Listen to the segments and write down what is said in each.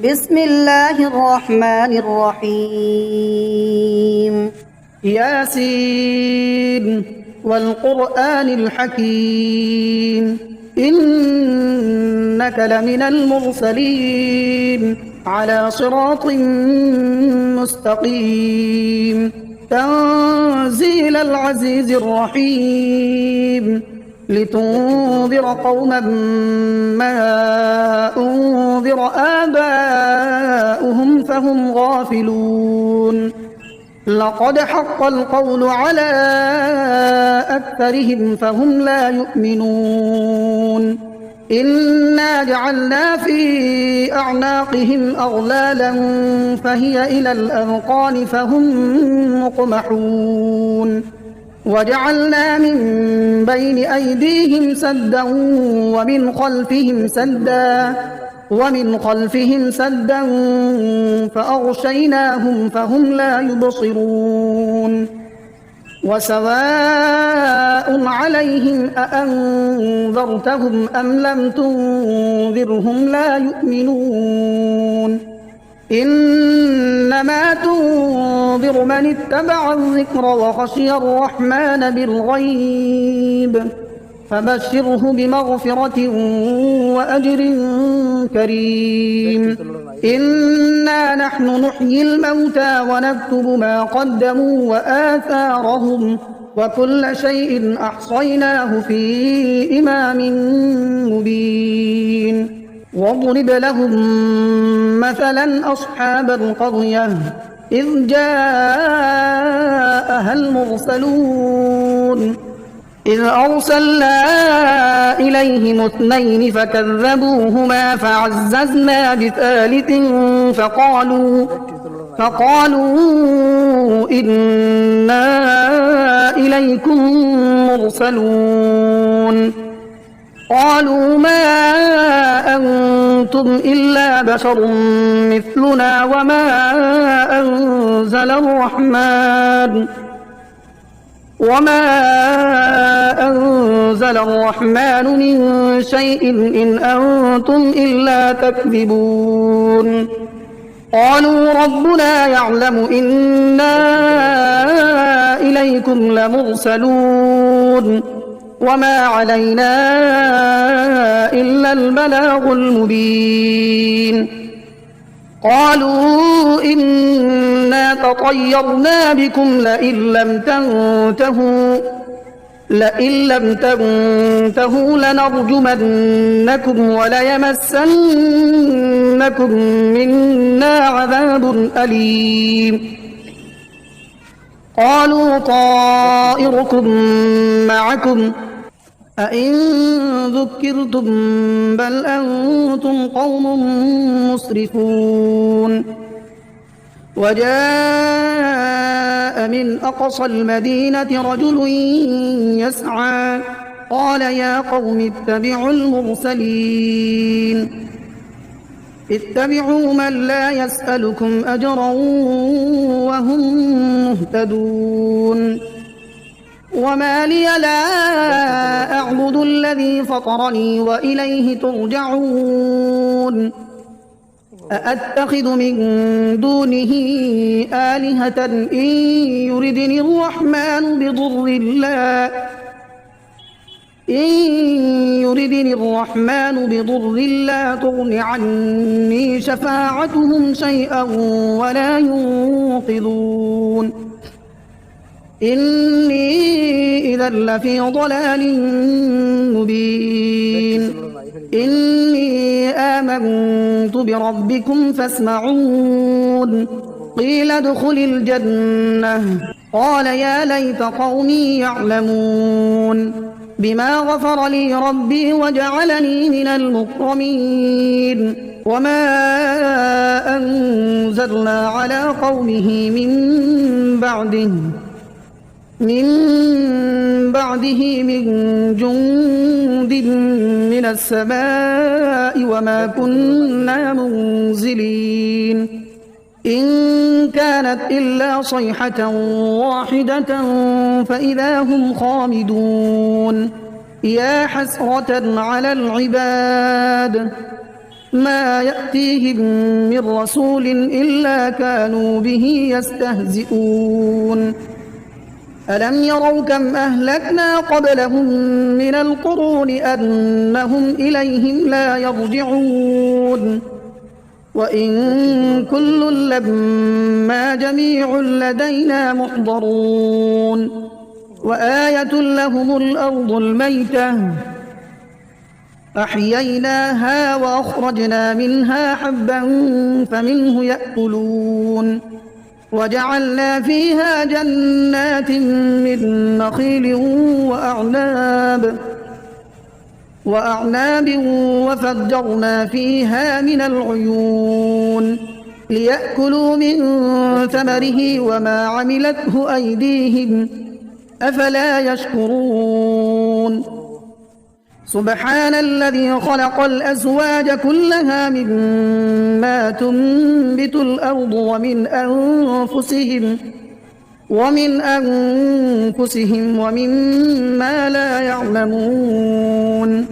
بسم الله الرحمن الرحيم. ياسين والقرآن الحكيم إنك لمن المرسلين على صراط مستقيم تنزيل العزيز الرحيم لتنذر قوما ما أنذر آباؤهم فهم غافلون لقد حق القول على أكثرهم فهم لا يؤمنون إنا جعلنا في أعناقهم أغلالا فهي إلى الأذقان فهم مقمحون وجعلنا من بين أيديهم سدا ومن خلفهم سدا فأغشيناهم فهم لا يبصرون وسواء عليهم أأنذرتهم أم لم تنذرهم لا يؤمنون إنما تنذر من اتبع الذكر وخشي الرحمن بالغيب فبشره بمغفرة وأجر كريم إنا نحن نحيي الموتى ونكتب ما قدموا وآثارهم وكل شيء أحصيناه في إمام مبين واضرب لهم مثلا أصحاب القرية إذ جاءها المرسلون إذ أرسلنا إليهم اثنين فكذبوهما فعززنا بثالث فقالوا إنا إليكم مرسلون قالوا ما أنتم إلا بشر مثلنا وما أنزل الرحمن من شيء إن أنتم إلا تكذبون قالوا ربنا يعلم إنا إليكم لمرسلون وما علينا إلا البلاغ المبين قالوا إنا تطيرنا بكم لئن لم تنتهوا لنرجمنكم وليمسنكم منا عذاب أليم قالوا طائركم معكم أئن ذكرتم بل أنتم قوم مسرفون وجاء من أقصى المدينة رجل يسعى قال يا قوم اتبعوا المرسلين اتبعوا من لا يسألكم أجرا وهم مهتدون وما لي لا أعبد الذي فطرني وإليه ترجعون أأتخذ من دونه آلهة إن يردني الرحمن بضر لا تغن عني شفاعتهم شيئا ولا ينقذون إني إذا لفي ضلال مبين إني آمنت بربكم فاسمعون قيل ادخل الجنة قال يا ليت قومي يعلمون بما غفر لي ربي وجعلني من المكرمين وما أنزلنا على قومه من بعده من جند من السماء وما كنا منزلين إن كانت إلا صيحة واحدة فإذا هم خامدون يا حسرة على العباد ما يأتيهم من رسول إلا كانوا به يستهزئون ألم يروا كم أهلكنا قبلهم من القرون أنهم إليهم لا يرجعون وإن كل لما جميع لدينا محضرون وآية لهم الأرض الميتة أحييناها وأخرجنا منها حبا فمنه يأكلون وجعلنا فيها جنات من نخيل وأعناب وفجرنا فيها من العيون ليأكلوا من ثمره وما عملته أيديهم أفلا يشكرون سبحان الذي خلق الأزواج كلها مما تنبت الأرض ومن أنفسهم ومما لا يعلمون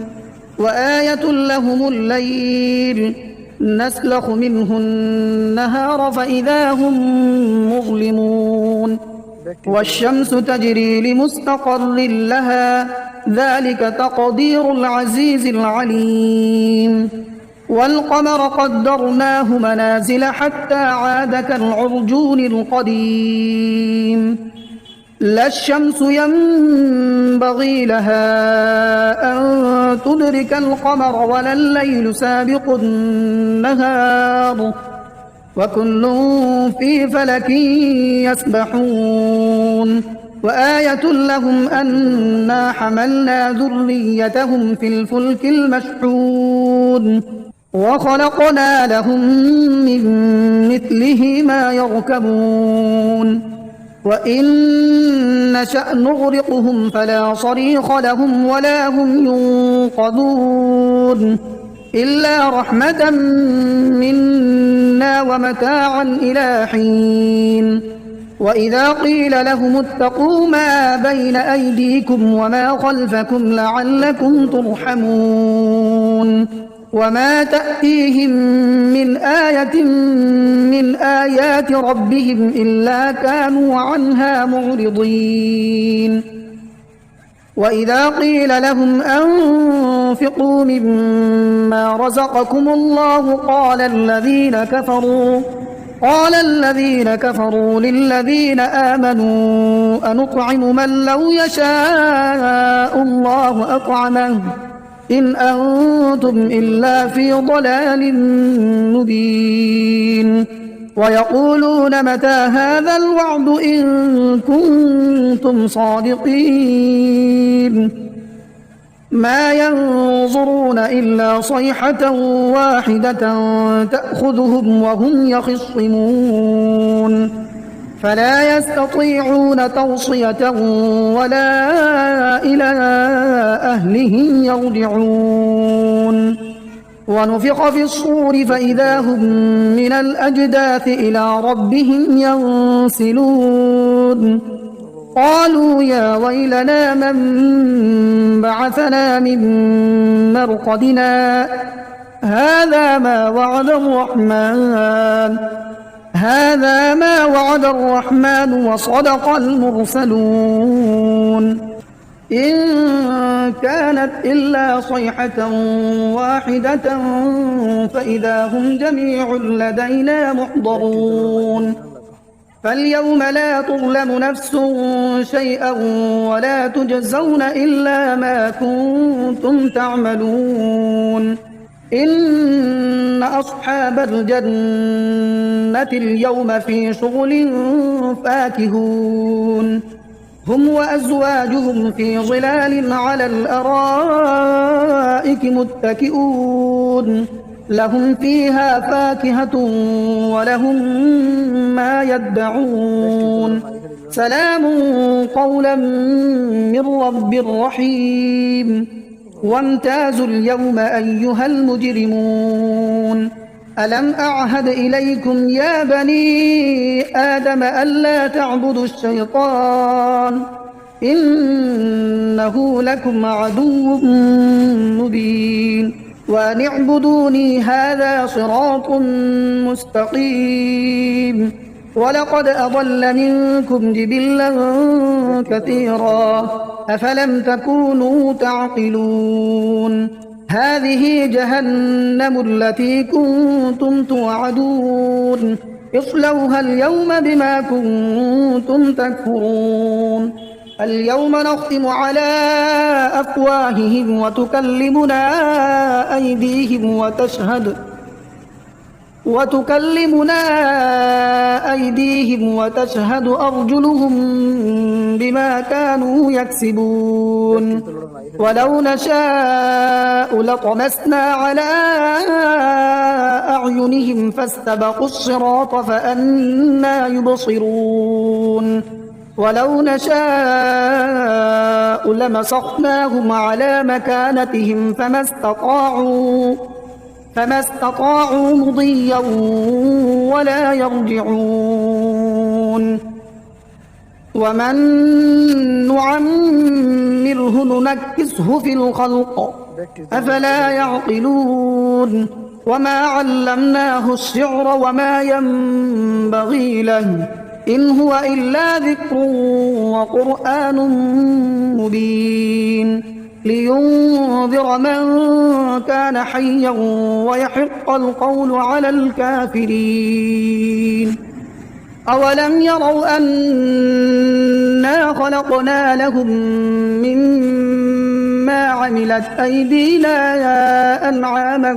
وآية لهم الليل نسلخ منه النهار فإذا هم مظلمون والشمس تجري لمستقر لها ذلك تقدير العزيز العليم والقمر قدرناه منازل حتى عاد كالعرجون القديم لا الشمس ينبغي لها أن تدرك القمر ولا الليل سابق النهار وكل في فلك يسبحون وآية لهم أنا حملنا ذريتهم في الفلك المشحون وخلقنا لهم من مثله ما يركبون وإن نشأ نغرقهم فلا صريخ لهم ولا هم ينقذون إلا رحمة منا ومتاعا إلى حين وإذا قيل لهم اتقوا ما بين أيديكم وما خلفكم لعلكم ترحمون وما تأتيهم من آية من آيات ربهم إلا كانوا عنها معرضين وإذا قيل لهم أنفقوا مما رزقكم الله قال الذين كفروا للذين آمنوا أنطعم من لو يشاء الله أطعمه إن أنتم إلا في ضلال مبين ويقولون متى هذا الوعد إن كنتم صادقين ما ينظرون إلا صيحة واحدة تأخذهم وهم يخصمون فلا يستطيعون توصية ولا إلى أهلهم يرجعون ونفخ في الصور فإذا هم من الأجداث إلى ربهم ينسلون قالوا يا ويلنا من بعثنا من مرقدنا هذا ما وعد الرحمن وصدق المرسلون إن كانت إلا صيحة واحدة فإذا هم جميع لدينا محضرون فاليوم لا تظلم نفس شيئا ولا تجزون إلا ما كنتم تعملون إن أصحاب الجنة اليوم في شغل فاكهون هم وأزواجهم في ظلال على الأرائك متكئون لهم فيها فاكهة ولهم ما يدعون سلام قولا من رب رحيم وامتازوا اليوم أيها المجرمون ألم أعهد إليكم يا بني آدم ألا تعبدوا الشيطان إنه لكم عدو مبين وأن اعبدوني هذا صراط مستقيم ولقد أضل منكم جبلا كثيرا أفلم تكونوا تعقلون هذه جهنم التي كنتم توعدون اصلوها اليوم بما كنتم تكفرون اليوم نختم على أفواههم وتكلمنا أيديهم وتشهد أرجلهم بما كانوا يكسبون ولو نشاء لطمسنا على أعينهم فاستبقوا الصراط فأنى يبصرون ولو نشاء لمسخناهم على مكانتهم فما استطاعوا مضيا ولا يرجعون ومن نعمره ننكسه في الخلق أفلا يعقلون وما علمناه الشعر وما ينبغي له إن هو إلا ذكر وقرآن مبين لينذر من كان حيا ويحق القول على الكافرين أولم يروا أنا خلقنا لهم مما عملت أيدينا أنعاما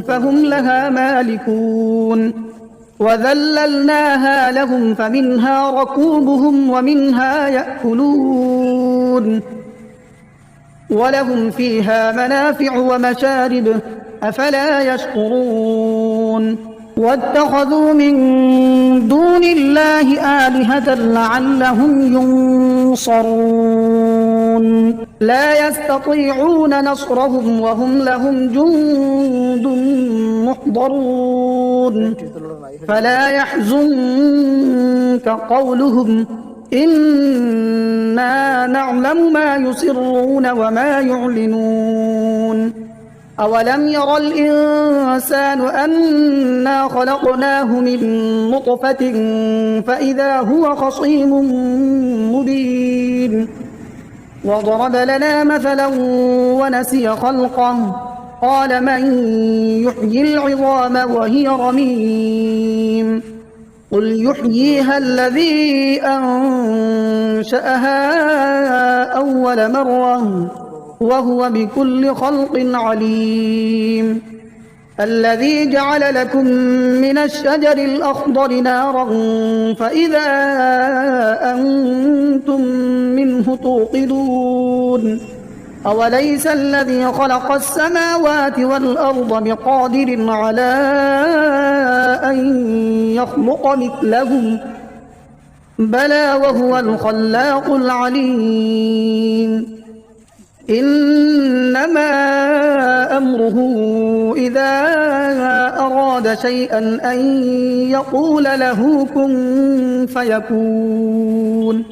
فهم لها مالكون وذللناها لهم فمنها ركوبهم ومنها يأكلون ولهم فيها منافع ومشارب أفلا يشكرون واتخذوا من دون الله آلهة لعلهم ينصرون لا يستطيعون نصرهم وهم لهم جند محضرون فلا يحزنك قولهم إنا نعلم ما يسرون وما يعلنون أولم ير الإنسان أنا خلقناه من نطفة فإذا هو خصيم مبين وضرب لنا مثلا ونسي خلقه قال من يحيي العظام وهي رميم قل يحييها الذي أنشأها أول مرة وهو بكل خلق عليم الذي جعل لكم من الشجر الأخضر نارا فإذا أنتم منه توقدون أوليس الذي خلق السماوات والأرض بقادر على أن يخلق مثلهم بلى وهو الخلاق العليم إنما أمره إذا أراد شيئا أن يقول له كن فيكون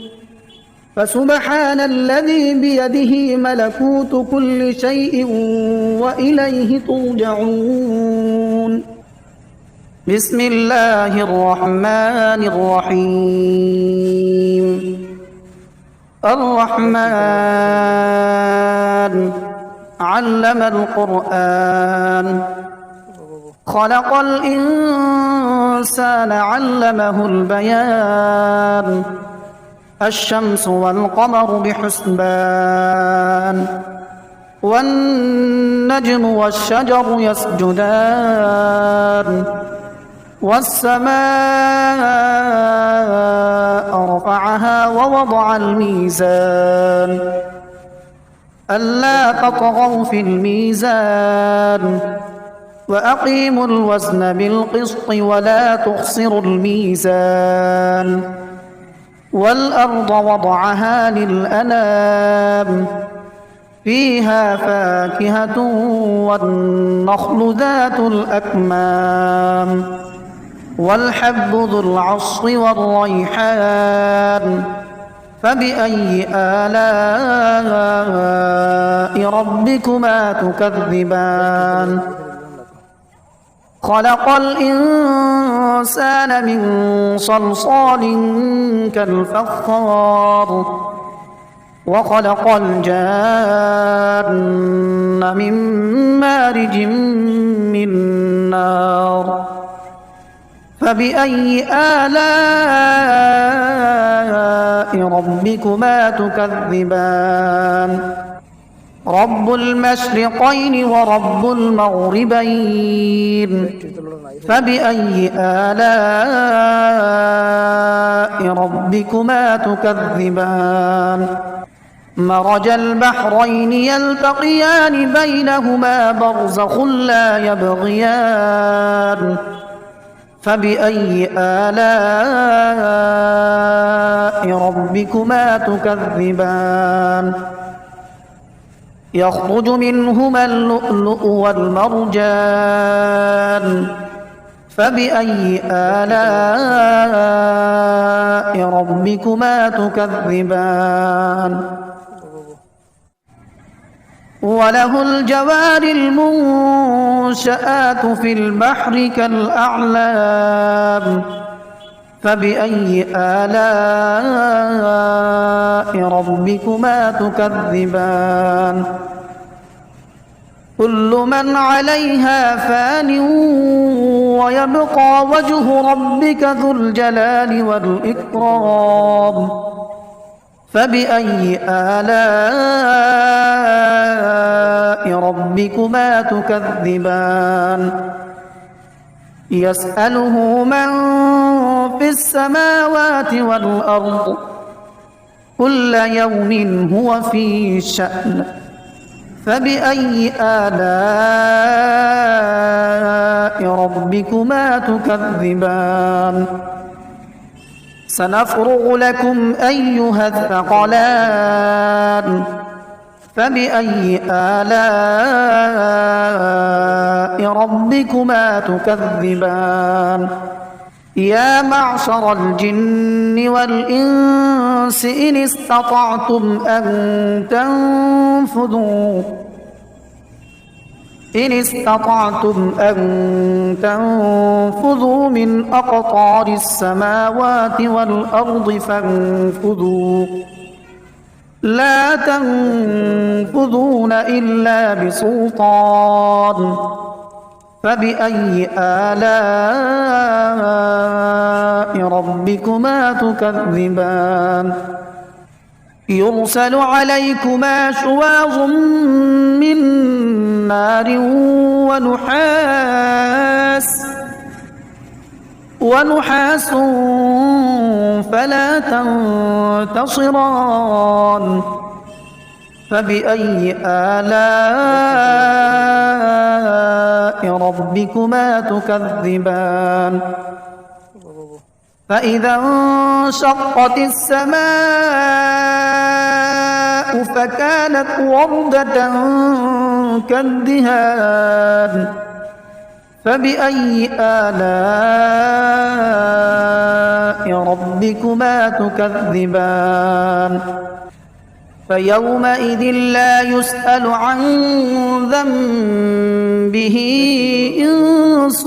فسبحان الذي بيده ملكوت كل شيء وإليه ترجعون بسم الله الرحمن الرحيم الرحمن علم القرآن خلق الإنسان علمه البيان الشمس والقمر بحسبان والنجم والشجر يسجدان والسماء رفعها ووضع الميزان ألا تطغوا في الميزان وأقيموا الوزن بالقسط ولا تخسروا الميزان والأرض وضعها للأنام فيها فاكهة والنخل ذات الأكمام والحب ذو العصف والريحان فبأي آلاء ربكما تكذبان خلق الإنسان من صلصال كالفخار وخلق الجان من مارج من نار فبأي آلاء ربكما تكذبان رب المشرقين ورب المغربين فبأي آلاء ربكما تكذبان مرج البحرين يلتقيان بينهما برزخ لا يبغيان فبأي آلاء ربكما تكذبان يخرج منهما اللؤلؤ والمرجان فبأي آلاء ربكما تكذبان وله الجوار المنشآت في البحر كالأعلام فبأي آلاء ربكما تكذبان كل من عليها فان ويبقى وجه ربك ذو الجلال والإكرام فبأي آلاء ربكما تكذبان يسأله من في السماوات والأرض كل يوم هو في شأن فبأي آلاء ربكما تكذبان سنفرغ لكم أيها الثقلان فبأي آلاء ربكما تكذبان يا معشر الجن والإنس إن استطعتم أن تنفذوا من أقطار السماوات والأرض فانفذوا لا تنفذون إلا بسلطان فبأي آلاء ربكما تكذبان يرسل عليكما شواظ من نار ونحاس فلا تنتصران فبأي آلاء ربكما تكذبان فإذا انشقت السماء فكانت وردة كالدهان فبأي آلاء ربكما تكذبان فيومئذ لا يسأل عن ذنبه إنس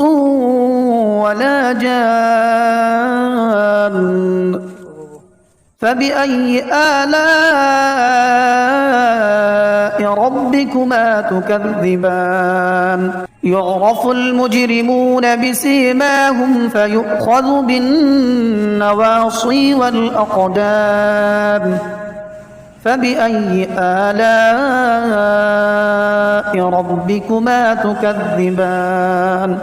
ولا جان فبأي آلاء ربكما تكذبان يعرف المجرمون بسيماهم فيؤخذ بالنواصي والأقدام فبأي آلاء ربكما تكذبان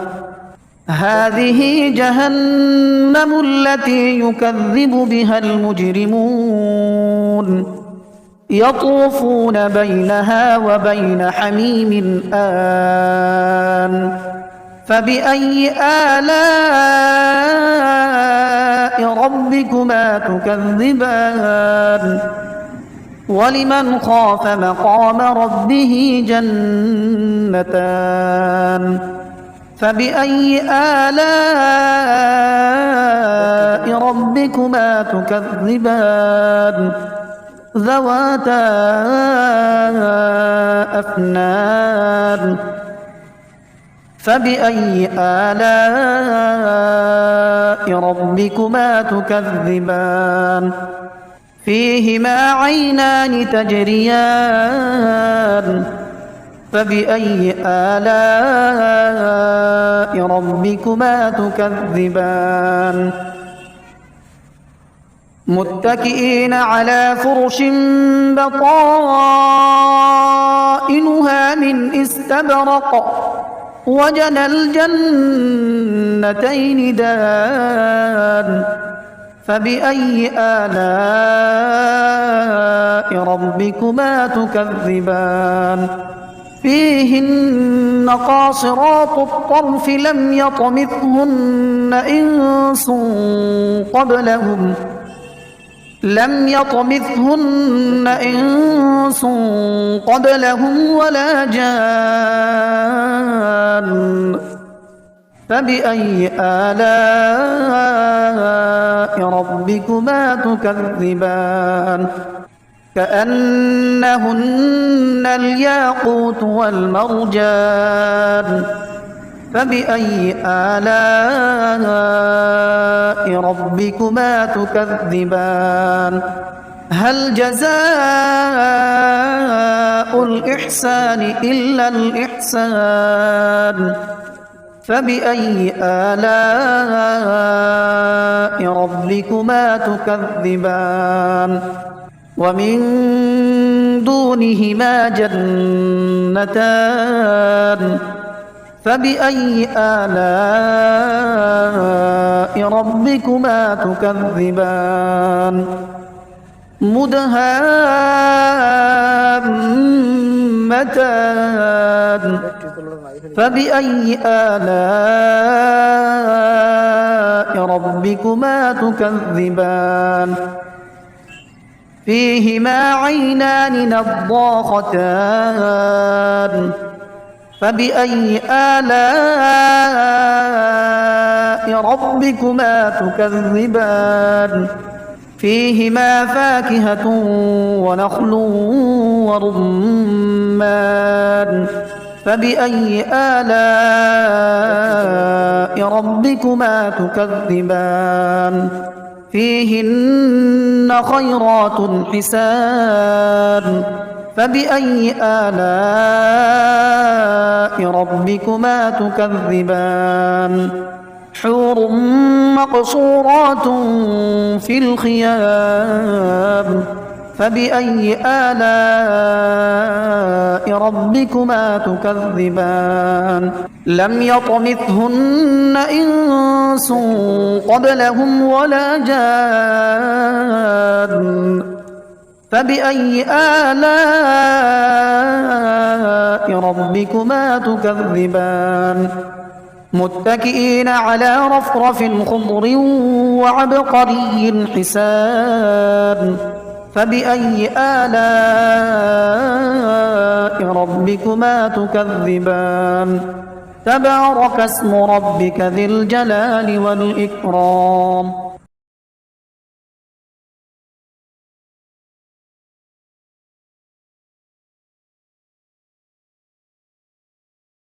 هذه جهنم التي يكذب بها المجرمون يطوفون بينها وبين حميم آن فبأي آلاء ربكما تكذبان ولمن خاف مقام ربه جنتان فبأي آلاء ربكما ربكما تكذبان ذواتا أفنان فبأي آلاء ربكما تكذبان فيهما عينان تجريان فبأي آلاء ربكما تكذبان متكئين على فرش بطائنها من استبرق وجنى الجنتين دان فبأي آلاء ربكما تكذبان فيهن قاصرات الطرف لم يطمثهن إنس قبلهم ولا جان فبأي آلاء ربكما تكذبان كأنهن الياقوت والمرجان فبأي آلاء ربكما تكذبان هل جزاء الإحسان إلا الإحسان فبأي آلاء ربكما تكذبان ومن دونهما جنتان فبأي آلاء ربكما تكذبان مدهامتان فبأي آلاء ربكما تكذبان فيهما عينان نضاختان فبأي آلاء ربكما تكذبان فيهما فاكهة ونخل ورمان فبأي آلاء ربكما تكذبان فيهن خيرات حسان فبأي آلاء ربكما تكذبان حور مقصورات في الخيام فبأي آلاء ربكما تكذبان لم يطمثهن إنس قبلهم ولا جان فبأي آلاء ربكما تكذبان متكئين على رفرف خضر وعبقري حسان فبأي آلاء ربكما تكذبان تبارك اسم ربك ذي الجلال والإكرام